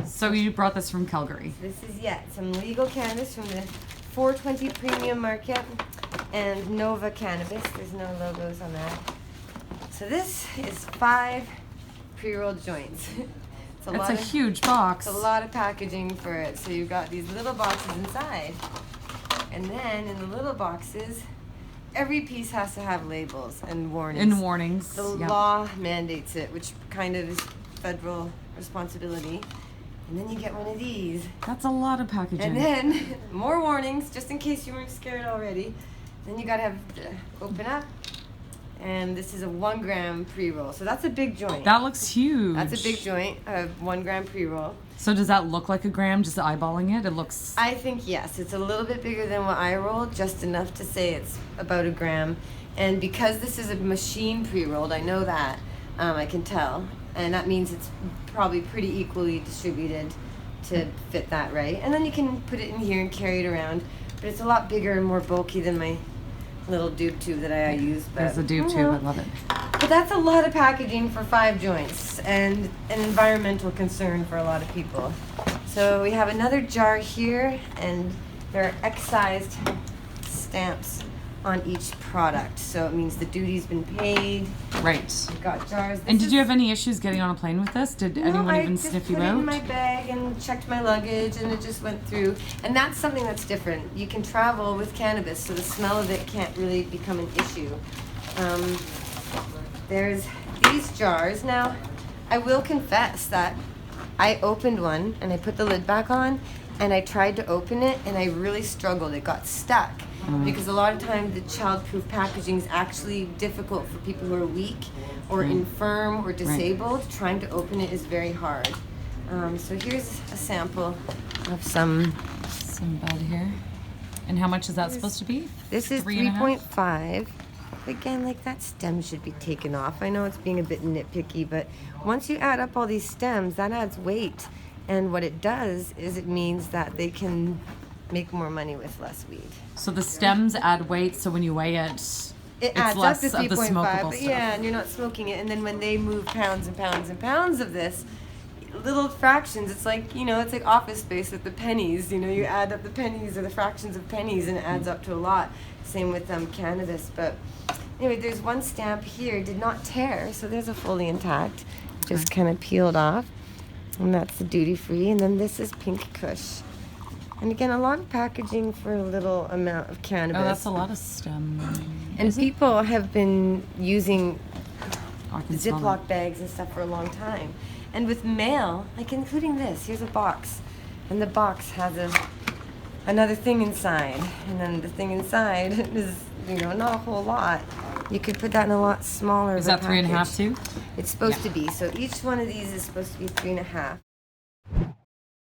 So you brought this from Calgary. This is, some legal cannabis from the 420 Premium Market and Nova Cannabis. There's no logos on that. So this is 5 pre-rolled joints. It's a huge box. It's a lot of packaging for it. So you've got these little boxes inside. And then in the little boxes, every piece has to have labels and warnings. The law mandates it, which kind of is federal responsibility. And then you get one of these. That's a lot of packaging. And then more warnings, just in case you weren't scared already. Then you gotta open up. And this is a 1 gram pre-roll. So that's a big joint. That looks huge. That's a big joint, a 1 gram pre-roll. So does that look like a gram, just eyeballing it? It looks... I think yes. It's a little bit bigger than what I rolled, just enough to say it's about a gram. And because this is a machine pre-rolled, I know that. I can tell. And that means it's probably pretty equally distributed to fit that right. And then you can put it in here and carry it around. But it's a lot bigger and more bulky than my little doob tube that I use. There's a doob tube, I love it. But that's a lot of packaging for 5 joints and an environmental concern for a lot of people. So we have another jar here, and there are excised stamps on each product. So it means the duty's been paid. Right. We've got jars. And did you have any issues getting on a plane with this? Did anyone even sniff you out? I just put it in my bag and checked my luggage, and it just went through. And that's something that's different. You can travel with cannabis, so the smell of it can't really become an issue. There's these jars. Now, I will confess that I opened one, and I put the lid back on, and I tried to open it, and I really struggled. It got stuck. Because a lot of times the child-proof packaging is actually difficult for people who are weak or infirm or disabled. Right. Trying to open it is very hard. So here's a sample of some bud here. And how much is that supposed to be? This is 3.5. Again, like that stem should be taken off. I know it's being a bit nitpicky, but once you add up all these stems, that adds weight. And what it does is it means that they can make more money with less weed. So the stems add weight, so when you weigh it, it adds up to 3.5, but yeah, and you're not smoking it. And then when they move pounds and pounds and pounds of this, little fractions, it's like, it's like Office Space with the pennies. You add up the pennies or the fractions of pennies, and it adds up to a lot. Same with cannabis. But anyway, there's one stamp here, did not tear, so there's a fully intact, just kind of peeled off. And that's the duty-free. And then this is Pink Kush. And again, a lot of packaging for a little amount of cannabis. Oh, that's a lot of stem. And people have been using Ziploc bags and stuff for a long time. And with mail, like including this, here's a box. And the box has another thing inside. And then the thing inside is, not a whole lot. You could put that in a lot smaller. Is that 3.5 too? It's supposed to be. So each one of these is supposed to be 3.5.